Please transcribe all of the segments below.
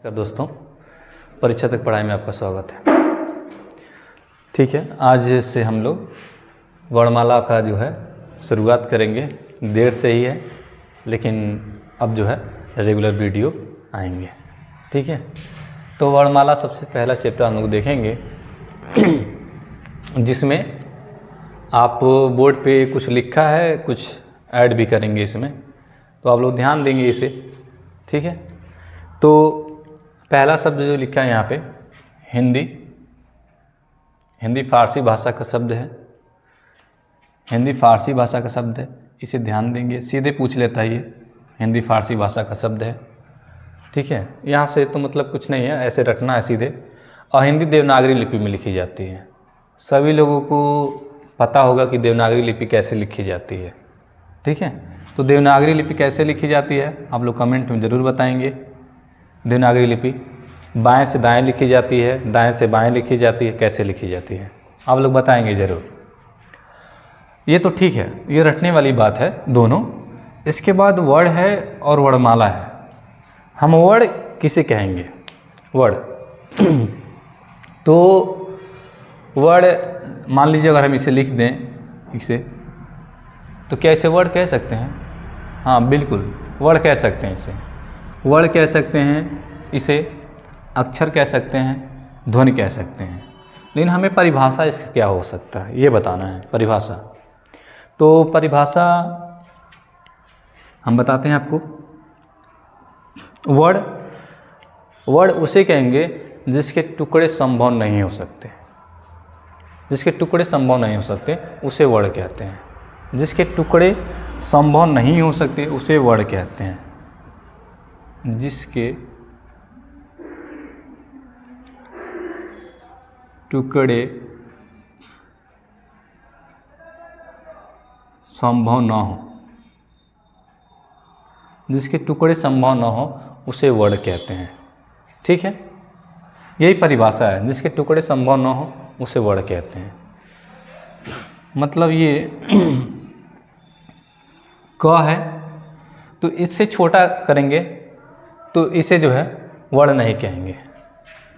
दोस्तों, परीक्षा तक पढ़ाई में आपका स्वागत है। ठीक है, आज से हम लोग वर्णमाला का जो है शुरुआत करेंगे। देर से ही है, लेकिन अब जो है रेगुलर वीडियो आएंगे। ठीक है, तो वर्णमाला सबसे पहला चैप्टर हम लोग देखेंगे जिसमें आप बोर्ड पे कुछ लिखा है, कुछ ऐड भी करेंगे इसमें, तो आप लोग ध्यान देंगे इसे। ठीक है, तो पहला शब्द जो लिखा है यहाँ पे हिंदी फारसी भाषा का शब्द है। हिंदी फारसी भाषा का शब्द है, इसे ध्यान देंगे। सीधे पूछ लेता है, ये हिंदी फारसी भाषा का शब्द है। ठीक है, यहाँ से तो मतलब कुछ नहीं है, ऐसे रटना है सीधे। और हिंदी देवनागरी लिपि में लिखी जाती है। सभी लोगों को पता होगा कि देवनागरी लिपि कैसे लिखी जाती है। ठीक है, तो देवनागरी लिपि कैसे लिखी जाती है आप लोग कमेंट में ज़रूर बताएंगे। देवनागरी लिपि बाएं से दाएं लिखी जाती है, दाएं से बाएं लिखी जाती है, कैसे लिखी जाती है आप लोग बताएंगे ज़रूर। ये तो ठीक है, ये रटने वाली बात है दोनों। इसके बाद वर्ड है और वर्णमाला है। हम वर्ड किसे कहेंगे? वर्ड तो वर्ड मान लीजिए अगर हम इसे लिख दें इसे, तो क्या इसे वर्ड कह सकते हैं? हाँ बिल्कुल, वर्ड कह सकते हैं इसे। वर्ड कह सकते हैं इसे, अक्षर कह सकते हैं, ध्वनि कह सकते हैं। लेकिन हमें परिभाषा इसका क्या हो सकता है ये बताना है। परिभाषा, तो परिभाषा हम बताते हैं आपको। वर्ड उसे कहेंगे जिसके टुकड़े संभव नहीं हो सकते। जिसके टुकड़े संभव नहीं हो सकते उसे वर्ड कहते हैं। जिसके टुकड़े संभव नहीं हो सकते उसे वर्ड कहते हैं। जिसके टुकड़े संभव न हो, जिसके टुकड़े संभव न हो उसे वर्ड कहते हैं। ठीक है, यही परिभाषा है। जिसके टुकड़े संभव न हो उसे वर्ड कहते हैं। मतलब ये क है, तो इससे छोटा करेंगे तो इसे जो है वर्ड नहीं कहेंगे।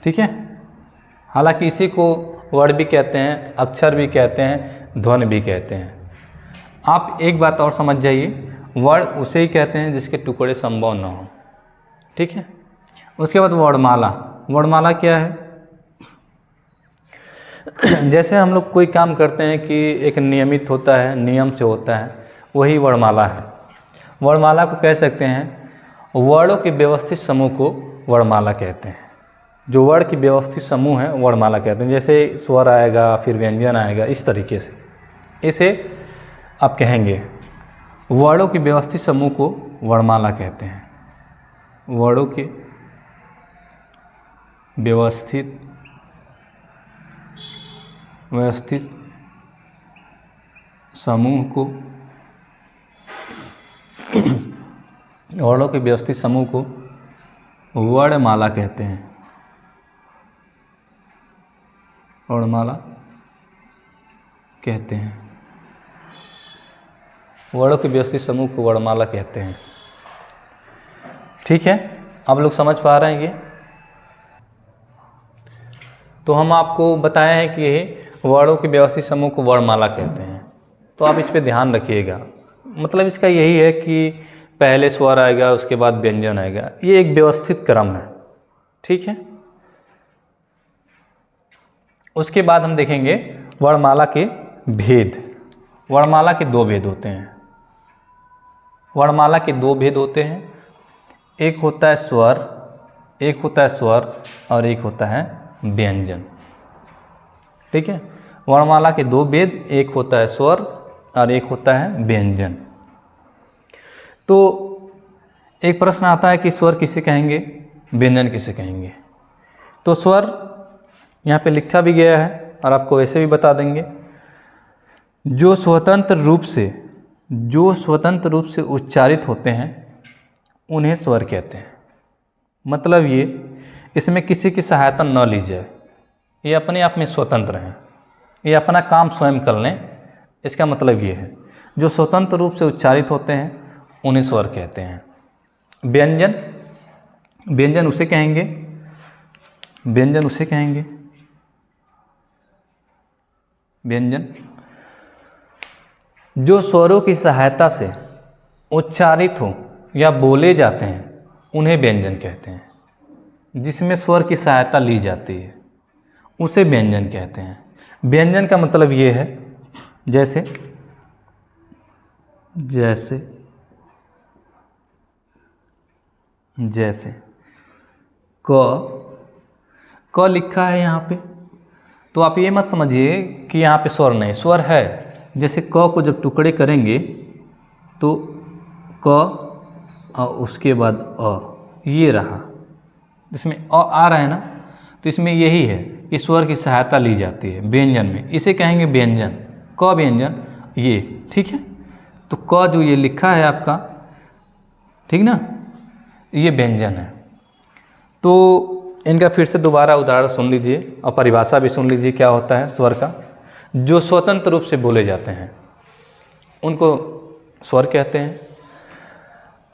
ठीक है, हालांकि इसी को वर्ड भी कहते हैं, अक्षर भी कहते हैं, ध्वनि भी कहते हैं। आप एक बात और समझ जाइए, वर्ड उसे ही कहते हैं जिसके टुकड़े संभव न हो। ठीक है, उसके बाद वर्णमाला। वर्णमाला क्या है? जैसे हम लोग कोई काम करते हैं कि एक नियमित होता है, नियम से होता है, वही वर्णमाला है। वर्णमाला को कह सकते हैं, वर्णों के व्यवस्थित समूह को वर्णमाला कहते हैं। जो वर्ण की व्यवस्थित समूह है वर्णमाला कहते हैं। जैसे स्वर आएगा, फिर व्यंजन आएगा, इस तरीके से इसे आप कहेंगे। वर्णों के व्यवस्थित समूह को वर्णमाला कहते हैं। वर्णों के व्यवस्थित समूह को वर्णों के व्यवस्थित समूह को वर्णमाला कहते हैं। वर्णमाला कहते हैं। वर्णों के व्यवस्थित समूह को वर्णमाला कहते हैं। ठीक है, आप लोग समझ पा रहे हैं ये? तो हम आपको बताए हैं कि वर्णों के व्यवस्थित समूह को वर्णमाला कहते हैं, तो आप इस पे ध्यान रखिएगा। मतलब इसका यही है कि पहले स्वर आएगा, उसके बाद व्यंजन आएगा। ये एक व्यवस्थित क्रम है। ठीक है, उसके बाद हम देखेंगे वर्णमाला के भेद। वर्णमाला के दो भेद होते हैं। वर्णमाला के दो भेद होते हैं। एक होता है स्वर, और एक होता है व्यंजन। ठीक है, वर्णमाला के दो भेद, एक होता है स्वर और एक होता है व्यंजन। तो एक प्रश्न आता है कि स्वर किसे कहेंगे, व्यंजन किसे कहेंगे? तो स्वर यहाँ पे लिखा भी गया है और आपको वैसे भी बता देंगे। जो स्वतंत्र रूप से उच्चारित होते हैं उन्हें स्वर कहते हैं। मतलब ये, इसमें किसी की सहायता न ली जाए, ये अपने आप में स्वतंत्र हैं, ये अपना काम स्वयं कर लें। इसका मतलब ये है, जो स्वतंत्र रूप से उच्चारित होते हैं उन्हें स्वर कहते हैं। व्यंजन व्यंजन उसे कहेंगे, व्यंजन उसे कहेंगे, व्यंजन जो स्वरों की सहायता से उच्चारित हो या बोले जाते हैं उन्हें व्यंजन कहते हैं। जिसमें स्वर की सहायता ली जाती है उसे व्यंजन कहते हैं। व्यंजन का मतलब ये है, जैसे जैसे जैसे क लिखा है यहाँ पे, तो आप ये मत समझिए कि यहाँ पे स्वर नहीं, स्वर है। जैसे क को जब टुकड़े करेंगे तो क और उसके बाद अ, ये रहा, जिसमें अ आ रहा है ना, तो इसमें यही है कि स्वर की सहायता ली जाती है व्यंजन में, इसे कहेंगे व्यंजन। क व्यंजन ये, ठीक है। तो क जो ये लिखा है आपका, ठीक ना, ये व्यंजन है। तो इनका फिर से दोबारा उदाहरण सुन लीजिए और परिभाषा भी सुन लीजिए क्या होता है स्वर का। जो स्वतंत्र रूप से बोले जाते हैं उनको स्वर कहते हैं,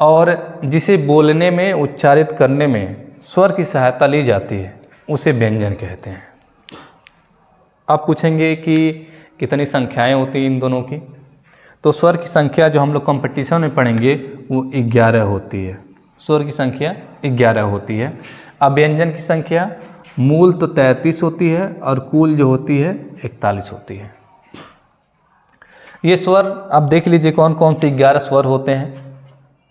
और जिसे बोलने में, उच्चारित करने में स्वर की सहायता ली जाती है उसे व्यंजन कहते हैं। आप पूछेंगे कि कितनी संख्याएं होती हैं इन दोनों की, तो स्वर की संख्या जो हम लोग कंपटीशन में पढ़ेंगे वो 11 होती है। स्वर की संख्या 11 होती है। अब व्यंजन की संख्या मूल तो 33 होती है और कुल जो होती है 41 होती है। ये स्वर आप देख लीजिए कौन कौन से 11 स्वर होते हैं।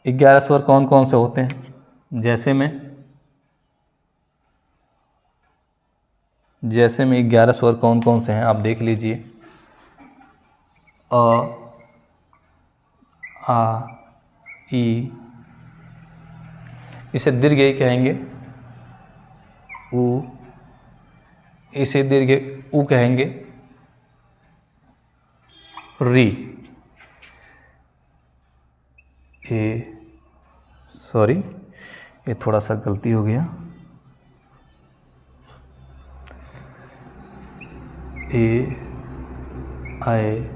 11 स्वर कौन कौन से होते हैं, जैसे में 11 स्वर कौन कौन से हैं आप देख लीजिए। अ, आ, ई, इसे दीर्घ ई कहेंगे। उ, इसे दीर्घ उ कहेंगे। री, सॉरी ये थोड़ा सा गलती हो गया, ए, आए,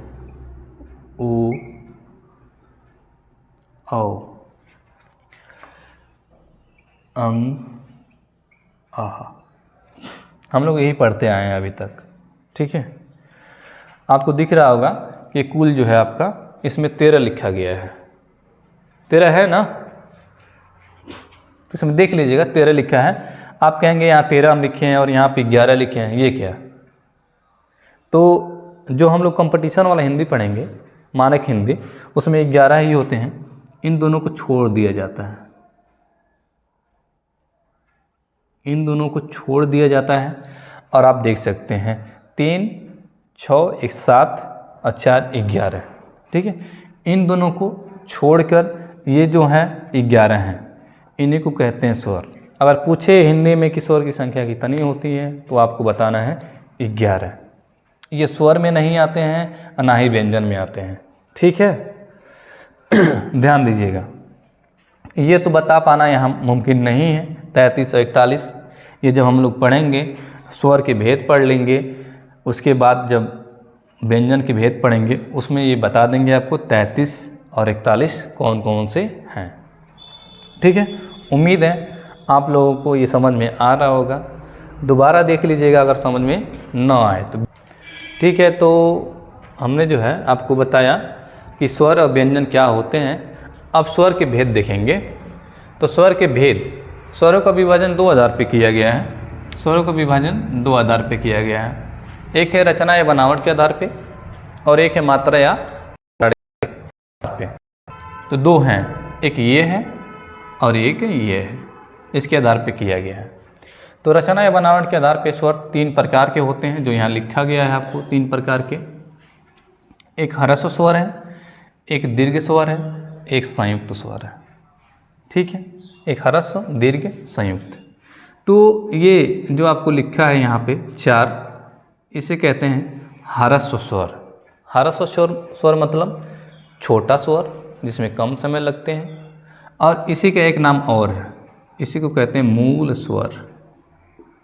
उ, औ, अंग, आहा। हम लोग यही पढ़ते आए हैं अभी तक, ठीक है। आपको दिख रहा होगा कि कुल जो है आपका इसमें 13 लिखा गया है। 13 है ना, तो इसमें देख लीजिएगा 13 लिखा है। आप कहेंगे यहाँ 13 हम लिखे हैं और यहाँ पे 11 लिखे हैं, ये क्या? तो जो हम लोग कंपटीशन वाला हिंदी पढ़ेंगे, मानक हिंदी, उसमें 11 ही होते हैं। इन दोनों को छोड़ दिया जाता है, इन दोनों को छोड़ दिया जाता है। और आप देख सकते हैं 3, 6, 1, 7 और 4, 11, ठीक है। इन दोनों को छोड़कर ये जो हैं 11 हैं, इन्हीं को कहते हैं स्वर। अगर पूछे हिंदी में कि स्वर की संख्या कितनी होती है तो आपको बताना है 11। ये स्वर में नहीं आते हैं और ना ही व्यंजन में आते हैं, ठीक है। ध्यान दीजिएगा, ये तो बता पाना यहाँ मुमकिन नहीं है। 33 और 41 ये जब हम लोग पढ़ेंगे, स्वर के भेद पढ़ लेंगे, उसके बाद जब व्यंजन के भेद पढ़ेंगे उसमें ये बता देंगे आपको 33 और 41 कौन कौन से हैं, ठीक है। उम्मीद है आप लोगों को ये समझ में आ रहा होगा। दोबारा देख लीजिएगा अगर समझ में न आए तो, ठीक है। तो हमने जो है आपको बताया कि स्वर और व्यंजन क्या होते हैं। अब स्वर के भेद देखेंगे। तो स्वर के भेद, स्वरों का विभाजन 2 आधार पे किया गया है। स्वरों का विभाजन 2 आधार पे किया गया है। एक है रचना या बनावट के आधार पे और एक है मात्रा या पे। तो 2 हैं, एक ये है और एक ये है, इसके आधार पे किया गया है। तो रचना या बनावट के आधार पे स्वर 3 प्रकार के होते हैं, जो यहाँ लिखा गया है आपको 3 प्रकार के। एक ह्रस्व स्वर है, एक दीर्घ स्वर है, एक संयुक्त स्वर है, ठीक है। एक ह्रस्व, दीर्घ, संयुक्त। तो ये जो आपको लिखा है यहाँ पे 4, इसे कहते हैं ह्रस्व स्वर। ह्रस्व स्वर मतलब छोटा स्वर जिसमें कम समय लगते हैं। और इसी का एक नाम और है, इसी को कहते हैं मूल स्वर।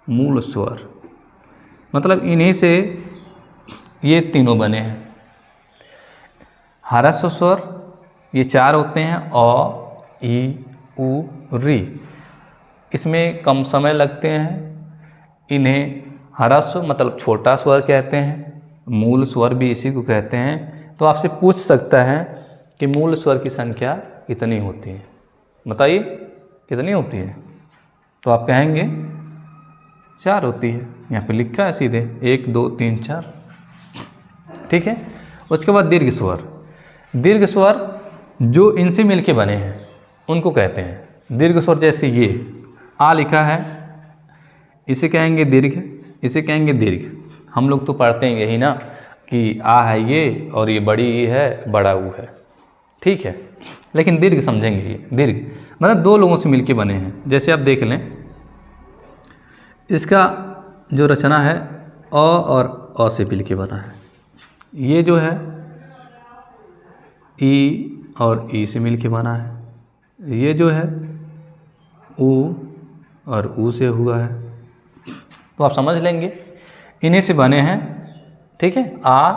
मूल स्वर मतलब इन्हीं से ये तीनों बने हैं। ह्रस्व स्वर ये 4 होते हैं, अ, ई, उ, री। इसमें कम समय लगते हैं। इन्हें ह्रस्व मतलब छोटा स्वर कहते हैं, मूल स्वर भी इसी को कहते हैं। तो आपसे पूछ सकता है कि मूल स्वर की संख्या कितनी होती है, बताइए कितनी होती है? तो आप कहेंगे 4 होती है। यहाँ पे लिखा है सीधे 1 2 3 4, ठीक है। उसके बाद दीर्घ स्वर। दीर्घ स्वर जो इनसे मिलके बने हैं उनको कहते हैं दीर्घ स्वर। जैसे ये आ लिखा है, इसे कहेंगे दीर्घ, इसे कहेंगे दीर्घ। हम लोग तो पढ़ते हैं यही ना कि आ है ये और ये बड़ी ई है, बड़ा ऊ है, ठीक है। लेकिन दीर्घ समझेंगे, ये दीर्घ मतलब 2 लोगों से मिलके बने हैं। जैसे आप देख लें, इसका जो रचना है अ और अ से मिलके बना है। ये जो है ई और ई से मिलके बना है। ये जो है ऊ और ऊ से हुआ है। तो आप समझ लेंगे इन्हीं से बने हैं, ठीक है। आ,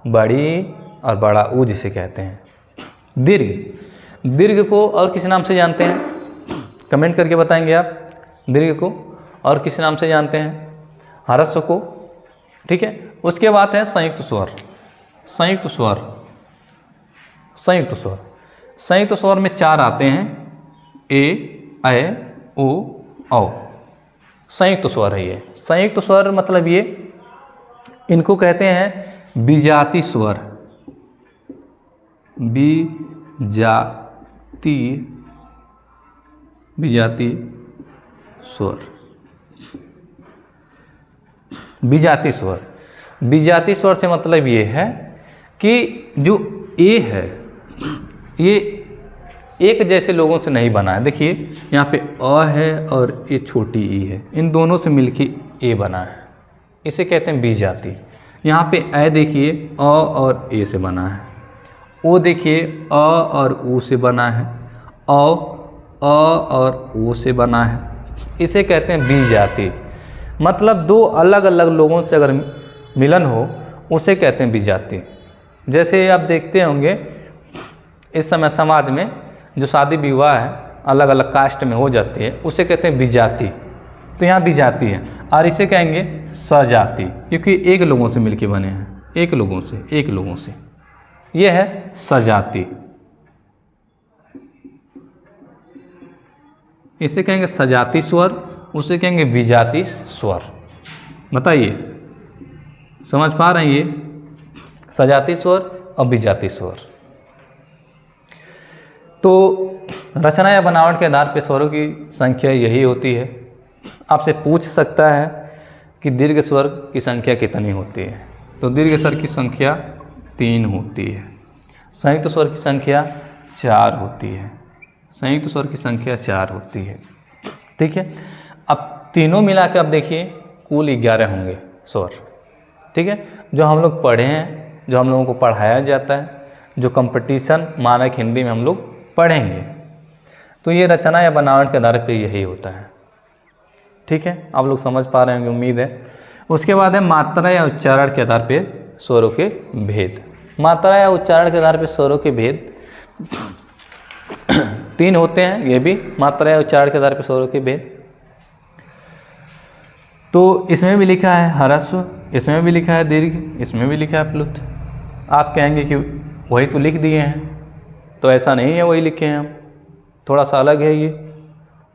बड़ी और बड़ा ऊ जिसे कहते हैं दीर्घ। दीर्घ को और किस नाम से जानते हैं? कमेंट करके बताएंगे आप। दीर्घ को और किस नाम से जानते हैं? ह्रस्व को, ठीक है। उसके बाद है संयुक्त स्वर। संयुक्त स्वर, संयुक्त स्वर। संयुक्त स्वर में 4 आते हैं, ए, ऐ, ओ, औ। संयुक्त स्वर है ये। संयुक्त स्वर मतलब ये, इनको कहते हैं विजातीय स्वर। विजातीय स्वर। विजातीय स्वर। विजातीय स्वर से मतलब ये है कि जो ए है ये एक जैसे लोगों से नहीं बना है। देखिए यहाँ पे अ है और ये छोटी ई है, इन दोनों से मिलके ए बना है, इसे कहते हैं विजातीय। यहाँ पे ऐ देखिए अ और ए से बना है। ओ देखिए अ और ऊ से बना है। औ अ और ओ से बना है, इसे कहते हैं विजातीय। मतलब 2 अलग अलग लोगों से अगर मिलन हो उसे कहते हैं विजातीय। जैसे आप देखते होंगे इस समय समाज में जो शादी विवाह है अलग अलग कास्ट में हो जाती है, उसे कहते हैं विजातीय। तो यहाँ विजातीय है। और इसे कहेंगे सजातीय, क्योंकि एक लोगों से मिलके बने हैं, एक लोगों से। ये है सजातीय। इसे कहेंगे सजातीय स्वर, उसे कहेंगे विजातीय स्वर। बताइए समझ पा रहे हैं ये सजातीय स्वर और विजातीय स्वर। तो रचना या बनावट के आधार पर स्वरों की संख्या यही होती है। आपसे पूछ सकता है कि दीर्घ स्वर की संख्या कितनी होती है? तो दीर्घ स्वर की संख्या 3 होती है। संयुक्त स्वर की संख्या 4 होती है। संयुक्त स्वर की संख्या 4 होती है, ठीक है। अब तीनों मिला के अब देखिए कुल 11 होंगे स्वर, ठीक है। जो हम लोग पढ़े हैं, जो हम लोगों को पढ़ाया जाता है, जो कंपटीशन मानक हिंदी में हम लोग पढ़ेंगे, तो ये रचना या बनावट के आधार पर यही होता है, ठीक है। आप लोग समझ पा रहे होंगे, उम्मीद है। उसके बाद है मात्रा या उच्चारण के आधार पर स्वरों के भेद। मात्रा या उच्चारण के आधार पर स्वरों के भेद 3 होते हैं। ये भी मात्रा या उच्चारण के आधार पर स्वरों के भेद। तो इसमें भी लिखा है ह्रस्व, इसमें भी लिखा है दीर्घ, इसमें भी लिखा है प्लुत। आप कहेंगे कि वही तो लिख दिए हैं, तो ऐसा नहीं है वही लिखे हैं हम, थोड़ा सा अलग है ये,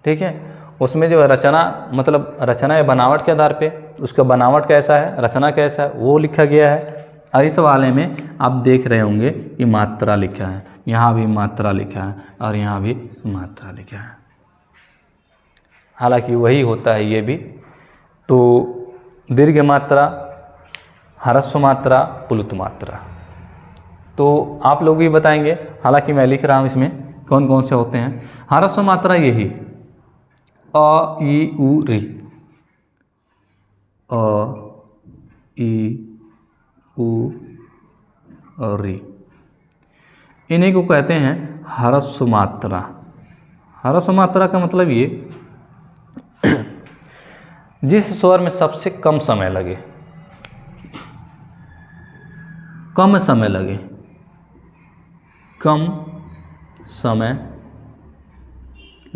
ठीक है। उसमें जो रचना मतलब रचना या बनावट के आधार पे उसका बनावट कैसा है, रचना कैसा है, वो लिखा गया है। और इस वाले में आप देख रहे होंगे कि मात्रा लिखा है, यहाँ भी मात्रा लिखा है और यहाँ भी मात्रा लिखा है। हालांकि वही होता है ये भी। तो दीर्घ मात्रा, ह्रस्व मात्रा, प्लुत मात्रा। तो आप लोग भी बताएंगे, हालांकि मैं लिख रहा हूँ इसमें कौन कौन से होते हैं। ह्रस्व मात्रा यही अ, ई, उ, री। अ, ई, उ और री, इन्हीं को कहते हैं ह्रस्व मात्रा। ह्रस्व मात्रा का मतलब ये जिस स्वर में सबसे कम समय लगे, कम समय लगे, कम समय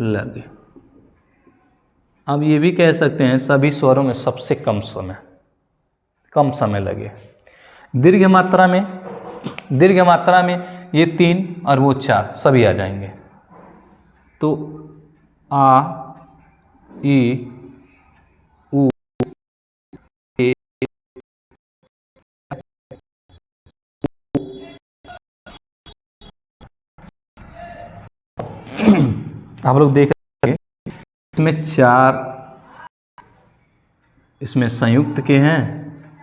लगे। अब ये भी कह सकते हैं सभी स्वरों में सबसे कम समय लगे। दीर्घ मात्रा में ये 3 और वो 4 सभी आ जाएंगे। तो आ, ई, उ, ए, आप लोग देख रहे हैं इसमें 4 इसमें संयुक्त के हैं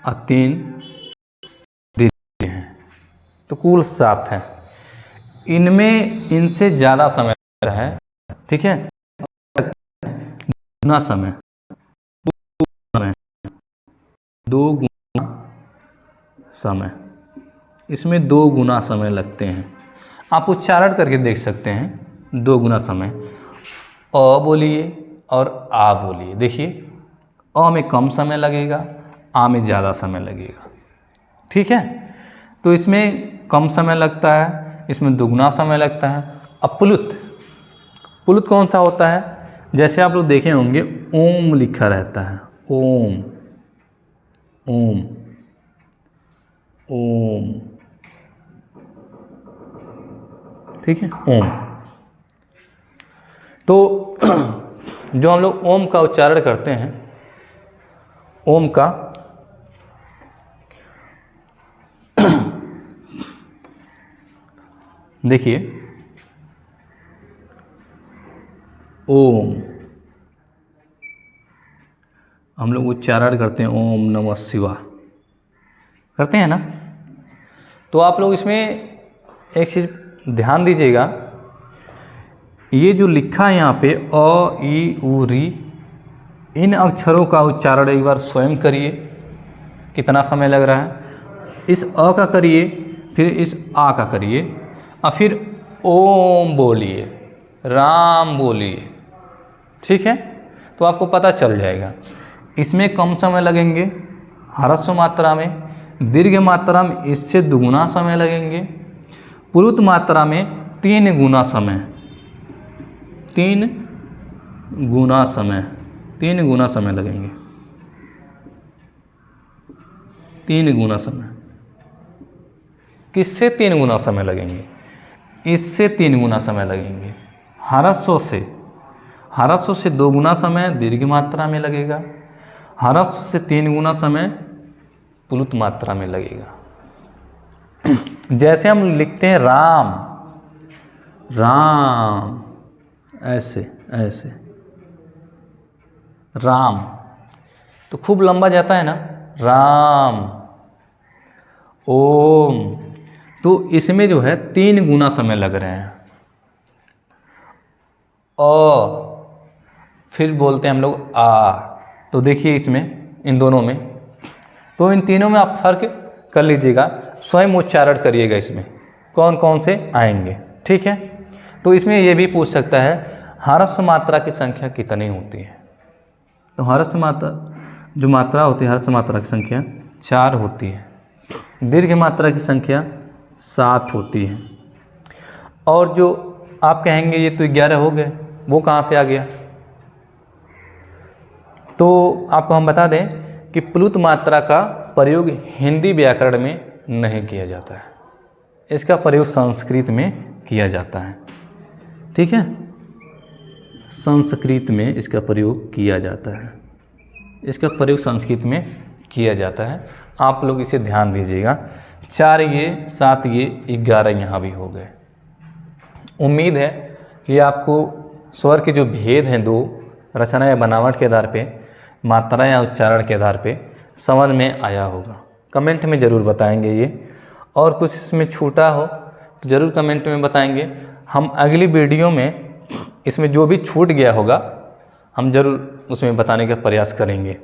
और 3 दीर्घ के हैं, तो कुल 7 हैं। इनमें इनसे ज़्यादा समय है, ठीक है, गुना समय 2 गुना समय, इसमें 2 गुना समय लगते हैं। आप उच्चारण करके देख सकते हैं 2 गुना समय। अ बोलिए और आ बोलिए, देखिए अ में कम समय लगेगा, आ में ज़्यादा समय लगेगा, ठीक है। तो इसमें कम समय लगता है, इसमें दुगुना समय लगता है। अब पुलुत कौन सा होता है? जैसे आप लोग देखे होंगे ओम लिखा रहता है, ओम ओम ओम, ठीक है, ओम। तो जो हम लोग ओम का उच्चारण करते हैं, ओम का देखिए ओम, हम लोग उच्चारण करते हैं ओम नमः शिवाय, करते हैं ना। तो आप लोग इसमें एक चीज़ ध्यान दीजिएगा, ये जो लिखा है यहाँ पे अ, ई, उ, री, इन अक्षरों का उच्चारण एक बार स्वयं करिए, कितना समय लग रहा है। इस अ का करिए, फिर इस आ का करिए, और फिर ओम बोलिए, राम बोलिए, ठीक है। तो आपको पता चल जाएगा। इसमें कम समय लगेंगे ह्रस्व मात्रा में, दीर्घ मात्रा में इससे दुगुना समय लगेंगे, प्लुत मात्रा में 3 गुना समय, 3 गुना समय लगेंगे, 3 गुना समय। किससे 3 गुना समय लगेंगे? इससे 3 गुना समय लगेंगे। ह्रस्व से 2 गुना समय दीर्घ मात्रा में लगेगा, ह्रस्व से 3 गुना समय प्लुत मात्रा में लगेगा। जैसे हम लिखते हैं राम, ऐसे राम, तो खूब लंबा जाता है ना, राम। ओम, तो इसमें जो है 3 गुना समय लग रहे हैं। फिर बोलते हैं हम लोग आ, तो देखिए इसमें इन दोनों में, तो इन तीनों में आप फर्क कर लीजिएगा, स्वयं उच्चारण करिएगा इसमें कौन कौन से आएंगे, ठीक है। तो इसमें ये भी पूछ सकता है ह्रस्व मात्रा की संख्या कितनी होती है? तो ह्रस्व मात्रा जो मात्रा होती है, ह्रस्व मात्रा की संख्या 4 होती है, दीर्घ मात्रा की संख्या 7 होती है। और जो आप कहेंगे ये तो 11 हो गए, वो कहाँ से आ गया? तो आपको हम बता दें कि प्लुत मात्रा का प्रयोग हिंदी व्याकरण में नहीं किया जाता है, इसका प्रयोग संस्कृत में किया जाता है, ठीक है। संस्कृत में इसका प्रयोग किया जाता है, इसका प्रयोग संस्कृत में किया जाता है। आप लोग इसे ध्यान दीजिएगा। 4 ये, 7 ये, 11 यहाँ भी हो गए। उम्मीद है कि आपको स्वर के जो भेद हैं 2, रचना या बनावट के आधार पे, मात्रा या उच्चारण के आधार पे समझ में आया होगा। कमेंट में ज़रूर बताएंगे ये, और कुछ इसमें छूटा हो तो ज़रूर कमेंट में बताएंगे। हम अगली वीडियो में इसमें जो भी छूट गया होगा हम ज़रूर उसमें बताने का प्रयास करेंगे।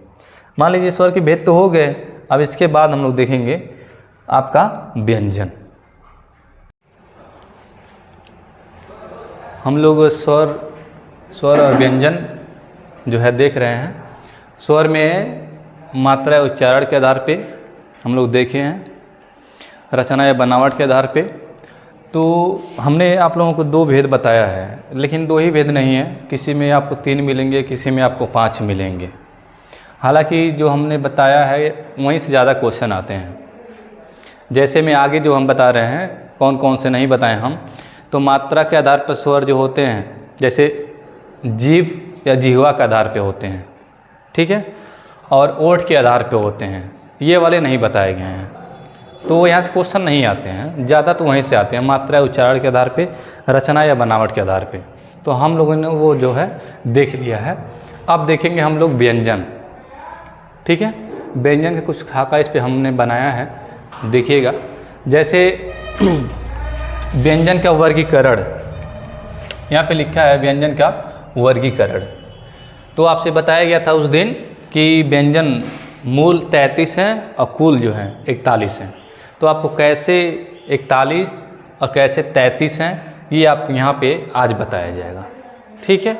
मान लीजिए स्वर के भेद तो हो गए, अब इसके बाद हम लोग देखेंगे आपका व्यंजन। हम लोग स्वर और व्यंजन जो है देख रहे हैं। स्वर में मात्रा या उच्चारण के आधार पे हम लोग देखे हैं, रचना या बनावट के आधार पे। तो हमने आप लोगों को 2 भेद बताया है, लेकिन 2 ही भेद नहीं है, किसी में आपको 3 मिलेंगे, किसी में आपको 5 मिलेंगे। हालांकि जो हमने बताया है वहीं से ज़्यादा क्वेश्चन आते हैं। जैसे में आगे जो हम बता रहे हैं कौन कौन से नहीं बताए हम, तो मात्रा के आधार पर स्वर जो होते हैं, जैसे जीभ या जिह्वा के आधार पे होते हैं, ठीक है, और ओठ के आधार पे होते हैं, ये वाले नहीं बताए गए हैं। तो यहाँ से क्वेश्चन नहीं आते हैं, ज़्यादा तो वहीं से आते हैं, मात्रा उच्चारण के आधार पे, रचना या बनावट के आधार पे। तो हम लोगों ने वो जो है देख लिया है। अब देखेंगे हम लोग व्यंजन, ठीक है। व्यंजन के कुछ खाका इस पर हमने बनाया है, देखिएगा। जैसे व्यंजन का वर्गीकरण यहाँ पे लिखा है, व्यंजन का वर्गीकरण। तो आपसे बताया गया था उस दिन कि व्यंजन मूल 33 हैं और कुल जो हैं 41 हैं। तो आपको कैसे 41 और कैसे 33 हैं ये आपको यहाँ पे आज बताया जाएगा, ठीक है।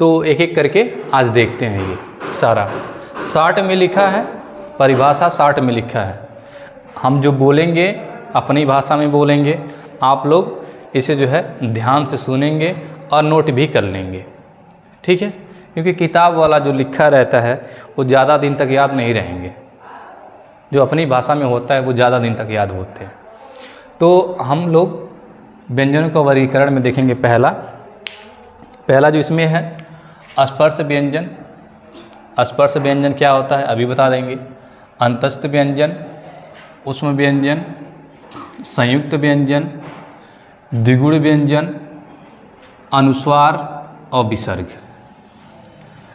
तो एक एक करके आज देखते हैं। ये सारा 60 में लिखा है, परिभाषा 60 में लिखा है। हम जो बोलेंगे अपनी भाषा में बोलेंगे, आप लोग इसे जो है ध्यान से सुनेंगे और नोट भी कर लेंगे, ठीक है। क्योंकि किताब वाला जो लिखा रहता है वो ज़्यादा दिन तक याद नहीं रहेंगे, जो अपनी भाषा में होता है वो ज़्यादा दिन तक याद होते हैं। तो हम लोग व्यंजनों का वर्गीकरण में देखेंगे। पहला जो इसमें है स्पर्श व्यंजन। स्पर्श व्यंजन क्या होता है अभी बता देंगे। अंतस्थ व्यंजन, उष्म व्यंजन, संयुक्त व्यंजन, द्विगुण व्यंजन, अनुस्वार और विसर्ग,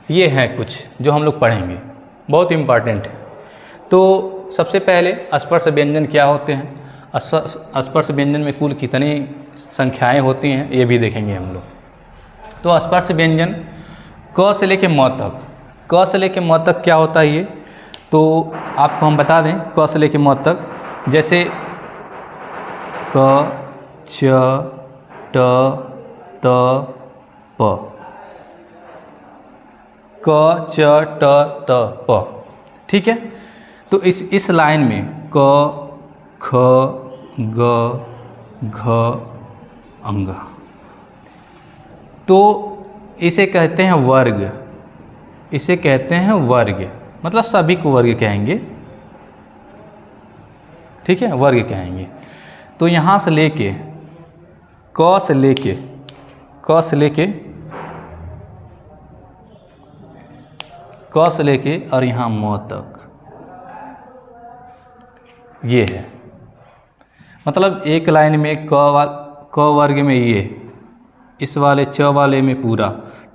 ये हैं कुछ जो हम लोग पढ़ेंगे, बहुत इम्पॉर्टेंट है। तो सबसे पहले स्पर्श व्यंजन क्या होते हैं, स्पर्श व्यंजन में कुल कितनी संख्याएं होती हैं ये भी देखेंगे हम लोग। तो स्पर्श व्यंजन क से लेके म तक, क से लेके म तक क्या होता है ये, तो आपको हम बता दें क से लेके म तक। जैसे क, च, ट, त, प, क, च, ट, त, प, ठीक है। तो इस लाइन में क, ख, ग, घ, अंग, तो इसे कहते हैं वर्ग। इसे कहते हैं वर्ग, मतलब सभी को वर्ग कहेंगे, ठीक है, वर्ग कहेंगे। तो यहाँ से लेके क से लेके क से लेके और यहाँ म तक, ये है। मतलब एक लाइन में क वर्ग में ये, इस वाले च वाले में पूरा,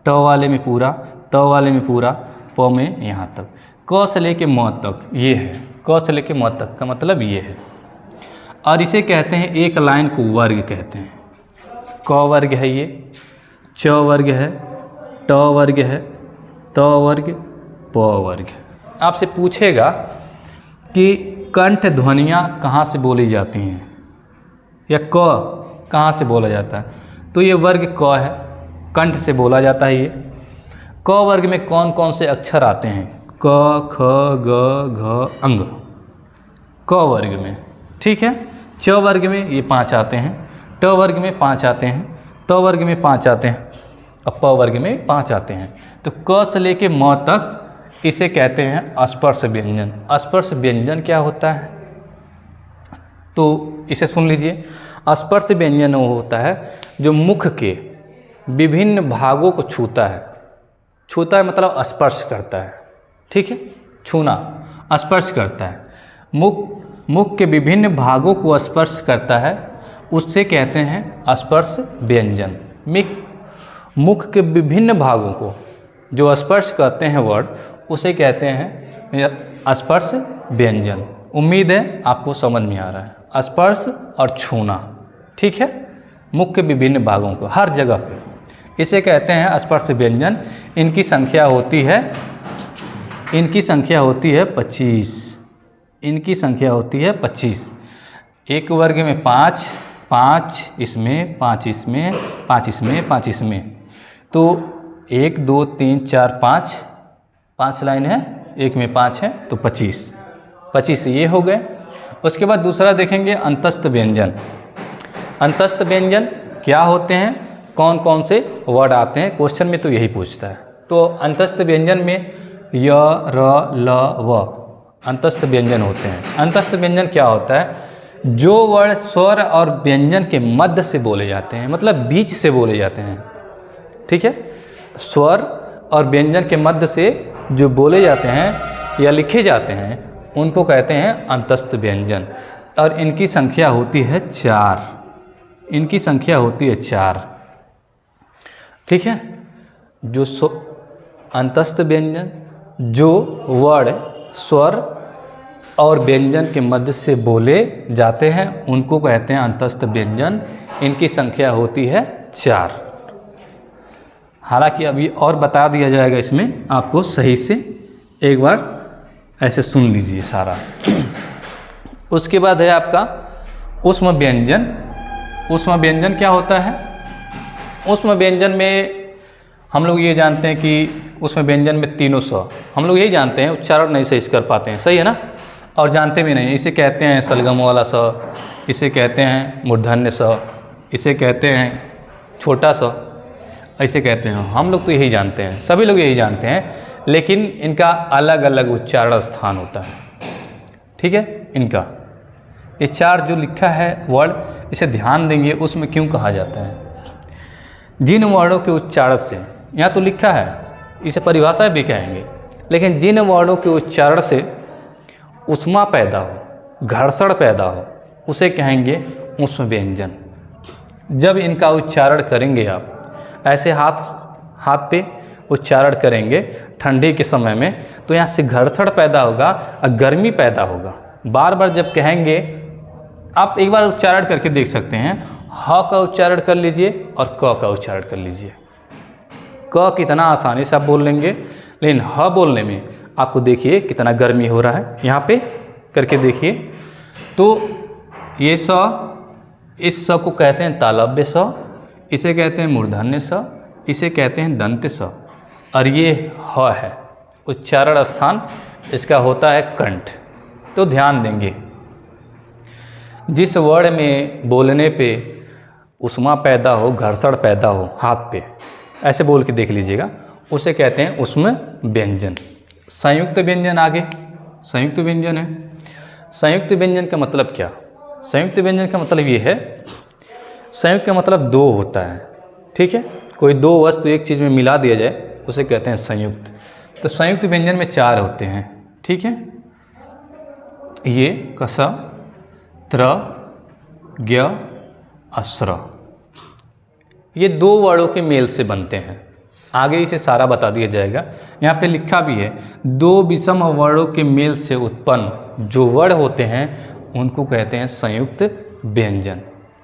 ट वाले में पूरा, त वाले में पूरा, प में यहाँ तक, क से लेके म तक ये है। क से लेके म तक का मतलब ये है। और इसे कहते हैं, एक लाइन को वर्ग कहते हैं। क वर्ग है ये, च वर्ग है, ट वर्ग है, त वर्ग, प वर्ग। आपसे पूछेगा कि कंठ ध्वनियाँ कहाँ से बोली जाती हैं या क कहाँ से बोला जाता है, तो ये वर्ग क है, कंठ से बोला जाता है ये। क वर्ग में कौन कौन से अक्षर आते हैं, क, ख, ग, घ, अंग, क वर्ग में, ठीक है। च वर्ग में ये 5 आते हैं, ट वर्ग में 5 आते हैं, त वर्ग में 5 आते हैं, और प वर्ग में 5 आते हैं। तो क से लेके म तक इसे कहते हैं स्पर्श व्यंजन। स्पर्श व्यंजन क्या होता है, तो इसे सुन लीजिए। स्पर्श व्यंजन वो होता है जो मुख के विभिन्न भागों को छूता है। छूता है मतलब स्पर्श करता है, ठीक है, छूना, स्पर्श करता है। मुख के विभिन्न भागों को स्पर्श करता है, उससे कहते हैं स्पर्श व्यंजन। मुख के विभिन्न भागों को जो स्पर्श करते हैं वर्ड, उसे कहते हैं स्पर्श व्यंजन। उम्मीद है आपको समझ में आ रहा है। स्पर्श और छूना, ठीक है, मुख के विभिन्न भागों को हर जगह पे, इसे कहते हैं स्पर्श व्यंजन। इनकी संख्या होती है 25। इनकी संख्या होती है 25। एक वर्ग में 5, 5 इसमें, 5 इसमें, 5 इसमें, 5 इसमें, तो 1 2 3 4 5 लाइन है, एक में 5 है तो 25 ये हो गए। उसके बाद दूसरा देखेंगे अंतस्थ व्यंजन। अंतस्थ व्यंजन क्या होते हैं, कौन कौन से वर्ड आते हैं, क्वेश्चन में तो यही पूछता है। तो अंतस्थ व्यंजन में य, र, ल, व अंतस्थ व्यंजन होते हैं। अंतस्थ व्यंजन क्या होता है, जो वर्ड स्वर और व्यंजन के मध्य से बोले जाते हैं, मतलब बीच से बोले जाते हैं। ठीक है, स्वर और व्यंजन के मध्य से जो बोले जाते हैं या लिखे जाते हैं उनको कहते हैं अंतस्थ व्यंजन। और इनकी संख्या होती है 4। इनकी संख्या होती है 4। ठीक है, जो अंतस्थ व्यंजन जो वर्ड स्वर और व्यंजन के मध्य से बोले जाते हैं उनको कहते हैं अंतस्थ व्यंजन। इनकी संख्या होती है 4। हालांकि अभी और बता दिया जाएगा इसमें, आपको सही से एक बार ऐसे सुन लीजिए सारा। उसके बाद है आपका ऊष्म व्यंजन। ऊष्म व्यंजन क्या होता है, ऊष्म व्यंजन में हम लोग ये जानते हैं कि उसमें व्यंजन में तीनों स, हम लोग यही जानते हैं, उच्चारण नहीं सही कर पाते हैं, सही है ना, और जानते भी नहीं। इसे कहते हैं सलगम वाला स, इसे कहते हैं मूर्धन्य स, इसे कहते हैं छोटा स, ऐसे कहते हैं। हम लोग तो यही जानते हैं, सभी लोग यही जानते हैं, लेकिन इनका अलग अलग उच्चारण स्थान होता है। ठीक है, इनका ये 4 जो लिखा है वर्ड, इसे ध्यान देंगे उसमें क्यों कहा जाता है। जिन वर्डों के उच्चारण से, यहाँ तो लिखा है, इसे परिभाषा भी कहेंगे, लेकिन जिन वर्डों के उच्चारण से ऊष्मा पैदा हो, घर्षण पैदा हो, उसे कहेंगे ऊष्म व्यंजन। जब इनका उच्चारण करेंगे आप, ऐसे हाथ पे उच्चारण करेंगे ठंडी के समय में, तो यहाँ से घर्षण पैदा होगा और गर्मी पैदा होगा। बार बार जब कहेंगे, आप एक बार उच्चारण करके देख सकते हैं, ह का उच्चारण कर लीजिए और क का उच्चारण कर लीजिए। क कितना आसानी से आप बोल लेंगे, लेकिन ह बोलने में आपको देखिए कितना गर्मी हो रहा है। यहाँ पे करके देखिए, तो ये स, इस स को कहते हैं तालव्य स, इसे कहते हैं मूर्धन्य स, इसे कहते हैं दंत्य स, और ये ह है। उच्चारण स्थान इसका होता है कंठ। तो ध्यान देंगे, जिस वर्ड में बोलने पे ऊष्मा पैदा हो, घर्षण पैदा हो, हाथ पे ऐसे बोल के देख लीजिएगा, उसे कहते हैं ऊष्म व्यंजन। संयुक्त व्यंजन आगे, संयुक्त व्यंजन है। संयुक्त व्यंजन का मतलब क्या, संयुक्त व्यंजन का मतलब ये है, संयुक्त का मतलब 2 होता है। ठीक है, कोई 2 वस्तु एक चीज़ में मिला दिया जाए उसे कहते हैं संयुक्त। तो संयुक्त व्यंजन में 4 होते हैं। ठीक है, ये कस, त्र, ज्ञ, अस्र, ये 2 वर्डों के मेल से बनते हैं। आगे इसे सारा बता दिया जाएगा। यहाँ पे लिखा भी है, 2 विषम वर्डों के मेल से उत्पन्न जो वर्ण होते हैं उनको कहते हैं संयुक्त व्यंजन।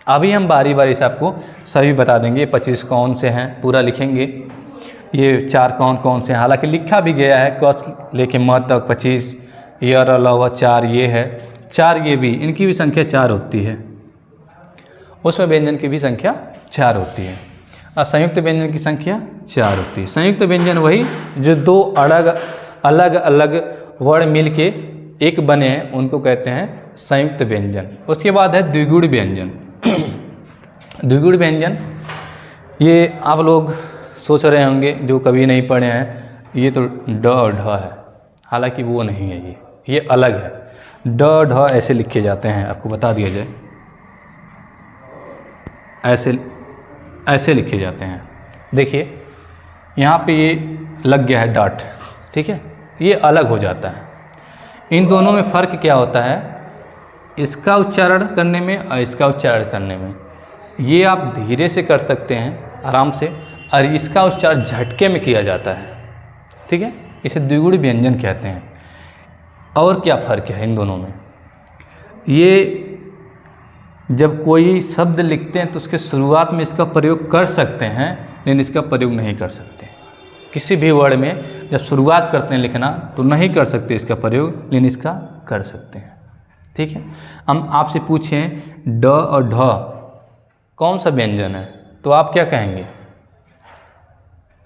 अभी हम बारी बारी से आपको सभी बता देंगे। 25 कौन से हैं पूरा लिखेंगे, ये 4 कौन कौन से हैं, हालांकि लिखा भी गया है कस लेके म तक 25, य र ल व 4 ये है, 4 ये भी, इनकी भी संख्या 4 होती है। उसमें व्यंजन की भी संख्या 4 होती है और संयुक्त व्यंजन की संख्या 4 होती है। संयुक्त व्यंजन वही जो 2 अलग अलग वर्ण मिल के एक बने हैं उनको कहते हैं संयुक्त व्यंजन। उसके बाद है द्विगुण व्यंजन। द्विगुण व्यंजन ये आप लोग सोच रहे होंगे जो कभी नहीं पढ़े हैं, ये तो ड और ढ है, हालांकि वो नहीं है, ये अलग है। ड ढ ऐसे लिखे जाते हैं, आपको बता दिया जाए, ऐसे लिखे जाते हैं। देखिए यहाँ पे ये लग गया है डॉट, ठीक है, ये अलग हो जाता है। इन दोनों में फ़र्क क्या होता है, इसका उच्चारण करने में और इसका उच्चारण करने में। ये आप धीरे से कर सकते हैं आराम से, और इसका उच्चारण झटके में किया जाता है। ठीक है, इसे द्विगुण व्यंजन कहते हैं। और क्या फ़र्क है इन दोनों में, ये जब कोई शब्द लिखते हैं तो उसके शुरुआत में इसका प्रयोग कर सकते हैं, लेकिन इसका प्रयोग नहीं कर सकते। किसी भी वर्ड में जब शुरुआत करते हैं लिखना तो नहीं कर सकते इसका प्रयोग, लेकिन इसका कर सकते हैं। ठीक है, हम आपसे पूछें ड और ढ कौन सा व्यंजन है, तो आप क्या कहेंगे,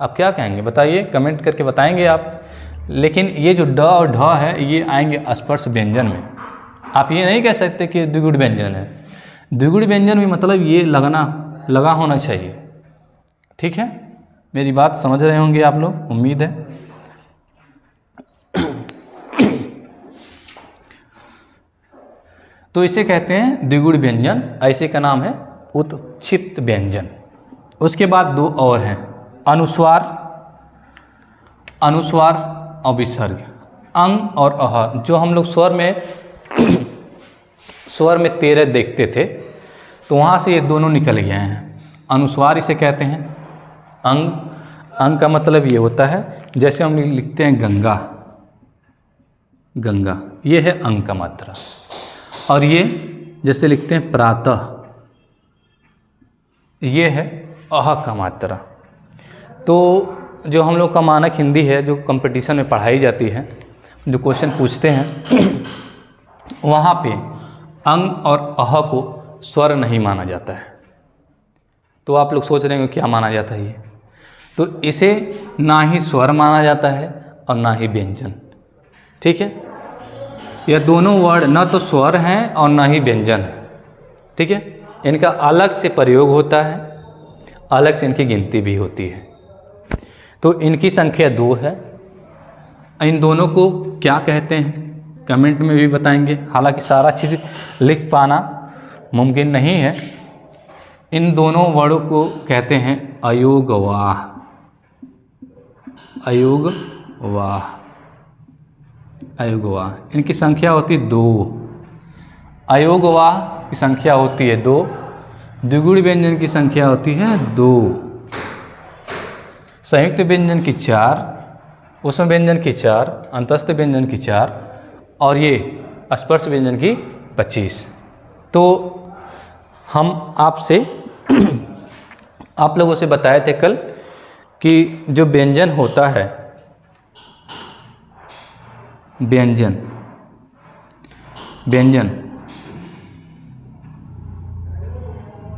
आप क्या कहेंगे बताइए, कमेंट करके बताएंगे आप। लेकिन ये जो ड और ढ है ये आएंगे स्पर्श व्यंजन में। आप ये नहीं कह सकते कि द्विगुण व्यंजन है। द्विगुण व्यंजन में मतलब ये लगा होना चाहिए। ठीक है, मेरी बात समझ रहे होंगे आप लोग, उम्मीद है। तो इसे कहते हैं द्विगुण व्यंजन, ऐसे का नाम है उत्क्षिप्त व्यंजन। उसके बाद दो और हैं, अनुस्वार और विसर्ग, अंग और अह। जो हम लोग स्वर में 13 देखते थे, तो वहाँ से ये दोनों निकल गए हैं। अनुस्वार इसे कहते हैं। अंग का मतलब ये होता है, जैसे हम लिखते हैं गंगा, ये है अंग का मात्रा। और ये जैसे लिखते हैं प्रातः, ये है अह का मात्रा। तो जो हम लोग का मानक हिंदी है, जो कंपटीशन में पढ़ाई जाती है, जो क्वेश्चन पूछते हैं, वहाँ पे अंग और अह को स्वर नहीं माना जाता है। तो आप लोग सोच रहे होंगे क्या माना जाता है ये, तो इसे ना ही स्वर माना जाता है और ना ही व्यंजन। ठीक है, यह दोनों वर्ड ना तो स्वर हैं और ना ही व्यंजन है। ठीक है, इनका अलग से प्रयोग होता है, अलग से इनकी गिनती भी होती है। तो इनकी संख्या 2 है। इन दोनों को क्या कहते हैं कमेंट में भी बताएंगे, हालांकि सारा चीज़ लिख पाना मुमकिन नहीं है। इन दोनों वर्डों को कहते हैं अयोगवाह। इनकी संख्या होती है 2। अयोगवाह की संख्या होती है 2, द्विगुण व्यंजन की संख्या होती है 2, संयुक्त व्यंजन की 4, ऊष्म व्यंजन की 4, अंतस्थ व्यंजन की 4 और ये स्पर्श व्यंजन की 25। तो हम आपसे आप लोगों से बताए थे कल कि जो व्यंजन होता है, व्यंजन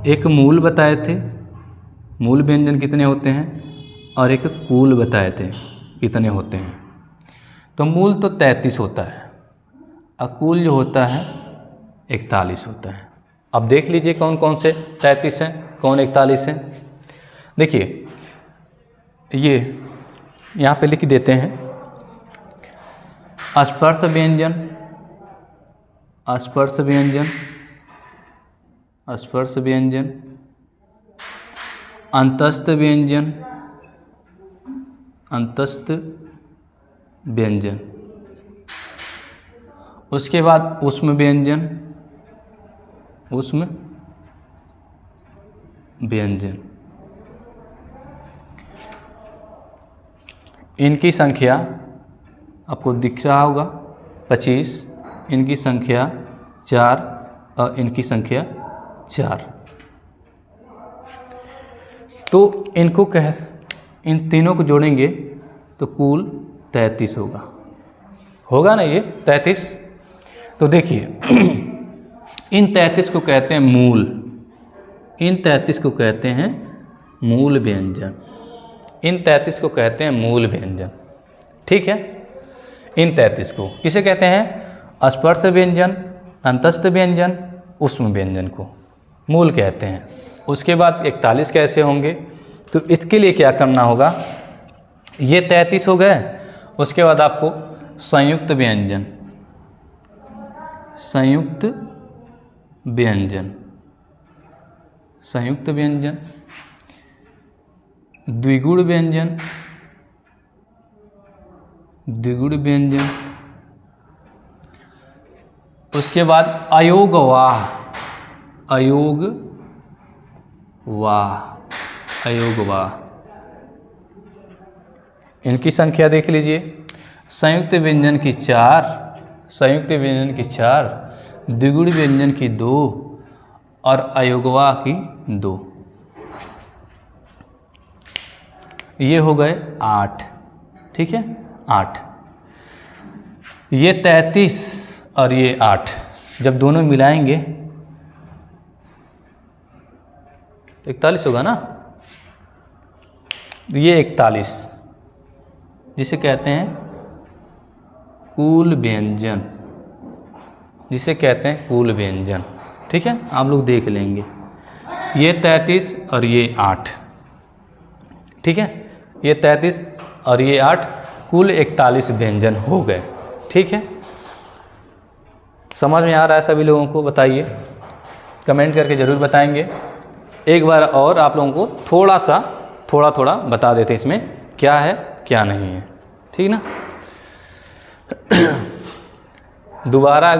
एक मूल बताए थे, मूल व्यंजन कितने होते हैं, और एक कूल बताए थे कितने होते हैं। तो मूल तो 33 होता है, अकूल जो होता है 41 होता है। अब देख लीजिए कौन कौन से 33 हैं, कौन 41 हैं। देखिए ये यहाँ पे लिख देते हैं, स्पर्श व्यंजन, अंतस्थ व्यंजन, उसके बाद ऊष्म व्यंजन। इनकी संख्या आपको दिख रहा होगा 25, इनकी संख्या 4 और इनकी संख्या 4। तो इन तीनों को जोड़ेंगे तो कुल 33 होगा ना, ये 33। तो देखिए इन 33 को कहते हैं मूल, इन 33 को कहते हैं मूल व्यंजन, इन 33 को कहते हैं मूल व्यंजन। ठीक है, इन 33 को किसे कहते हैं, स्पर्श व्यंजन, अंतस्थ व्यंजन, ऊष्म व्यंजन को मूल कहते हैं। उसके बाद 41 कैसे होंगे, तो इसके लिए क्या करना होगा, ये 33 हो गए, उसके बाद आपको संयुक्त व्यंजन, द्विगुण व्यंजन, उसके बाद अयोगवाह, इनकी संख्या देख लीजिए, संयुक्त व्यंजन की 4, द्विगुण व्यंजन की 2 और अयोगवाह की 2। ये हो गए 8। ठीक है, 8, ये 33 और ये 8 जब दोनों मिलाएंगे 41 होगा ना। ये 41 जिसे कहते हैं कुल व्यंजन, ठीक है, आप लोग देख लेंगे। ये 33 और ये 8, ठीक है, ये 33 और ये 8, कुल 41 व्यंजन हो गए। ठीक है, समझ में आ रहा है सभी लोगों को? बताइए, कमेंट करके ज़रूर बताएंगे। एक बार और आप लोगों को थोड़ा थोड़ा बता देते इसमें क्या है क्या नहीं है, ठीक ना। दोबारा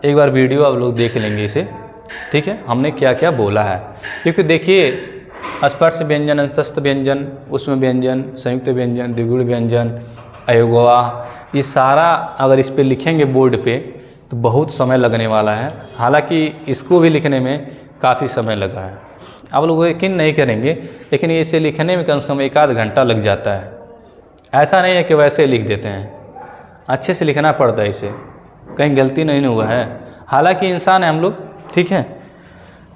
एक बार वीडियो आप लोग देख लेंगे इसे, ठीक है, हमने क्या क्या बोला है। क्योंकि देखिए, स्पर्श व्यंजन, अंतस्थ व्यंजन, उष्म व्यंजन, संयुक्त व्यंजन, द्विगुण व्यंजन, अयोगवाह, ये सारा अगर इस पे लिखेंगे बोर्ड पे तो बहुत समय लगने वाला है। हालांकि इसको भी लिखने में काफ़ी समय लगा है, आप लोग यकीन नहीं करेंगे, लेकिन इसे लिखने में कम से कम 1 आध घंटा लग जाता है। ऐसा नहीं है कि वैसे लिख देते हैं, अच्छे से लिखना पड़ता है इसे, कहीं गलती नहीं हुआ है। हालांकि इंसान है हम लोग, ठीक है,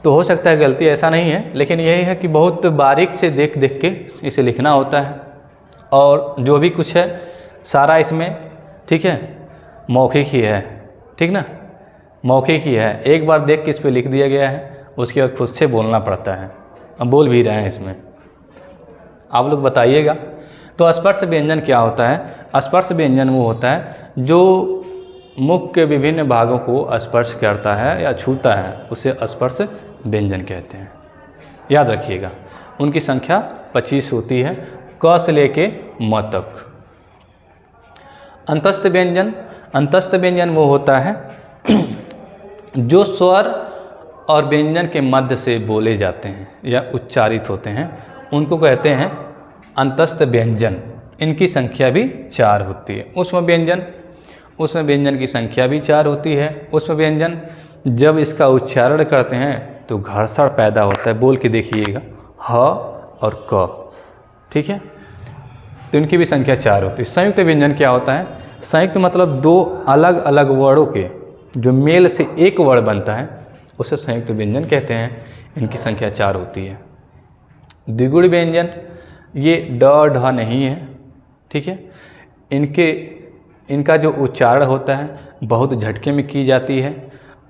तो हो सकता है गलती, ऐसा नहीं है, लेकिन यही है कि बहुत बारीक से देख देख के इसे लिखना होता है। और जो भी कुछ है सारा इसमें, ठीक है, मौखिक ही है, ठीक ना, मौखिक ही है। एक बार देख के इस पर लिख दिया गया है, उसके बाद खुद से बोलना पड़ता है। हम बोल भी रहे हैं इसमें, आप लोग बताइएगा। तो स्पर्श व्यंजन क्या होता है? स्पर्श व्यंजन वो होता है जो मुख के विभिन्न भागों को स्पर्श करता है या छूता है, उसे स्पर्श व्यंजन कहते हैं। याद रखिएगा, उनकी संख्या 25 होती है, क से लेके म तक। अंतस्थ व्यंजन, अंतस्थ व्यंजन वो होता है जो स्वर और व्यंजन के मध्य से बोले जाते हैं या उच्चारित होते हैं, उनको कहते हैं अंतस्थ व्यंजन। इनकी संख्या भी 4 होती है। उष्म व्यंजन, उष्म व्यंजन की संख्या भी 4 होती है। उष्म व्यंजन जब इसका उच्चारण करते हैं तो घर्षण पैदा होता है। बोल के देखिएगा, ह और क, ठीक है, तो इनकी भी संख्या 4 होती है। संयुक्त व्यंजन क्या होता है? संयुक्त मतलब 2 अलग अलग वर्णों के जो मेल से एक वर्ण बनता है, उसे संयुक्त व्यंजन कहते हैं। इनकी संख्या 4 होती है। द्विगुण व्यंजन, ये ड ढ नहीं है, ठीक है, इनका जो उच्चारण होता है बहुत झटके में की जाती है।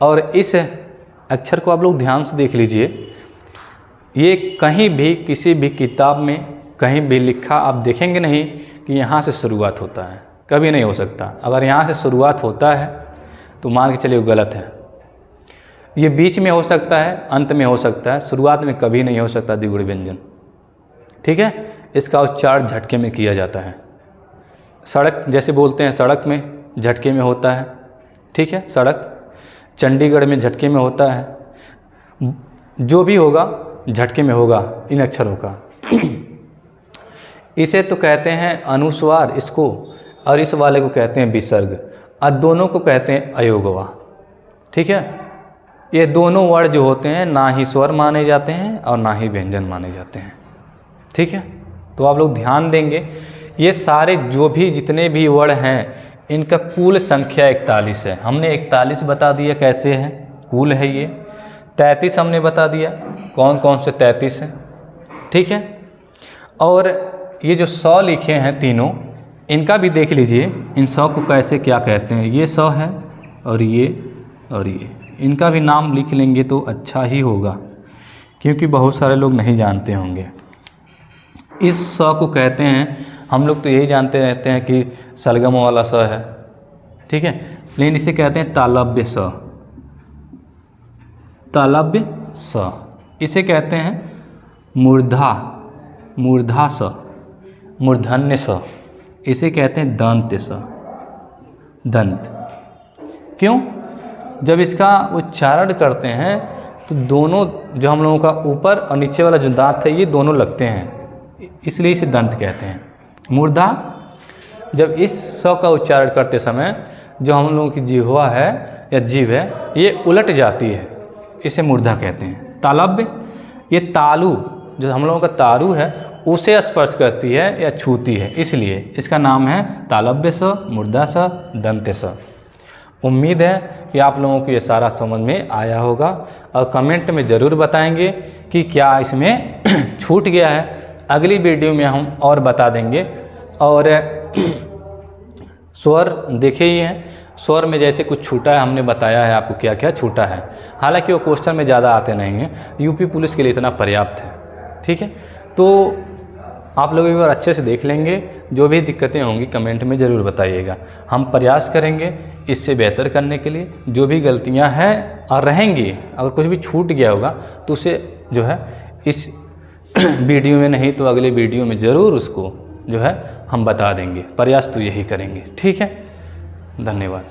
और इस अक्षर को आप लोग ध्यान से देख लीजिए, ये कहीं भी किसी भी किताब में कहीं भी लिखा आप देखेंगे नहीं कि यहाँ से शुरुआत होता है, कभी नहीं हो सकता। अगर यहाँ से शुरुआत होता है तो मान के चलिए गलत है। ये बीच में हो सकता है, अंत में हो सकता है, शुरुआत में कभी नहीं हो सकता द्विगुण व्यंजन, ठीक है। इसका उच्चारण झटके में किया जाता है। सड़क जैसे बोलते हैं, सड़क में झटके में होता है, ठीक है, सड़क, चंडीगढ़ में झटके में होता है। जो भी होगा झटके में होगा इन अक्षरों का। इसे तो कहते हैं अनुस्वार इसको, और इस वाले को कहते हैं विसर्ग, और दोनों को कहते हैं अयोगवा, ठीक है। ये दोनों वर्ण जो होते हैं ना ही स्वर माने जाते हैं और ना ही व्यंजन माने जाते हैं, ठीक है। तो आप लोग ध्यान देंगे, ये सारे जो भी जितने भी वर्ण हैं इनका कुल संख्या 41 है। हमने 41 बता दिया कैसे है, कुल है ये। 33 हमने बता दिया कौन कौन से 33 हैं, ठीक है। और ये जो 100 लिखे हैं तीनों, इनका भी देख लीजिए, इन 100 को कैसे क्या कहते हैं। ये 100 है और ये, इनका भी नाम लिख लेंगे तो अच्छा ही होगा, क्योंकि बहुत सारे लोग नहीं जानते होंगे। इस 100 को कहते हैं, हम लोग तो यही जानते रहते हैं कि सलगम वाला स है, ठीक है, लेकिन इसे कहते हैं तालव्य स, तालव्य स। इसे कहते हैं मूर्धा स, मूर्धन्य स। इसे कहते हैं दंत स, दंत। क्यों? जब इसका उच्चारण करते हैं तो दोनों जो हम लोगों का ऊपर और नीचे वाला जो दांत है ये दोनों लगते हैं, इसलिए इसे दंत कहते हैं। मूर्धा, जब इस स का उच्चारण करते समय जो हम लोगों की जिह्वा है या जीभ है ये उलट जाती है, इसे मूर्धा कहते हैं। तालव्य, ये तालु जो हम लोगों का तालु है उसे स्पर्श करती है या छूती है, इसलिए इसका नाम है तालव्य स, मूर्धा स, दंत स। उम्मीद है कि आप लोगों को ये सारा समझ में आया होगा, और कमेंट में ज़रूर बताएंगे कि क्या इसमें छूट गया है। अगली वीडियो में हम और बता देंगे। और स्वर देखे ही हैं, स्वर में जैसे कुछ छूटा है, हमने बताया है आपको क्या क्या छूटा है। हालांकि वो क्वेश्चन में ज़्यादा आते नहीं हैं, यूपी पुलिस के लिए इतना पर्याप्त है। ठीक है, तो आप लोग एक बार अच्छे से देख लेंगे, जो भी दिक्कतें होंगी कमेंट में ज़रूर बताइएगा। हम प्रयास करेंगे इससे बेहतर करने के लिए। जो भी गलतियां हैं और रहेंगी, अगर कुछ भी छूट गया होगा तो उसे जो है इस वीडियो में नहीं तो अगले वीडियो में ज़रूर उसको जो है हम बता देंगे। प्रयास तो यही करेंगे। ठीक है, धन्यवाद।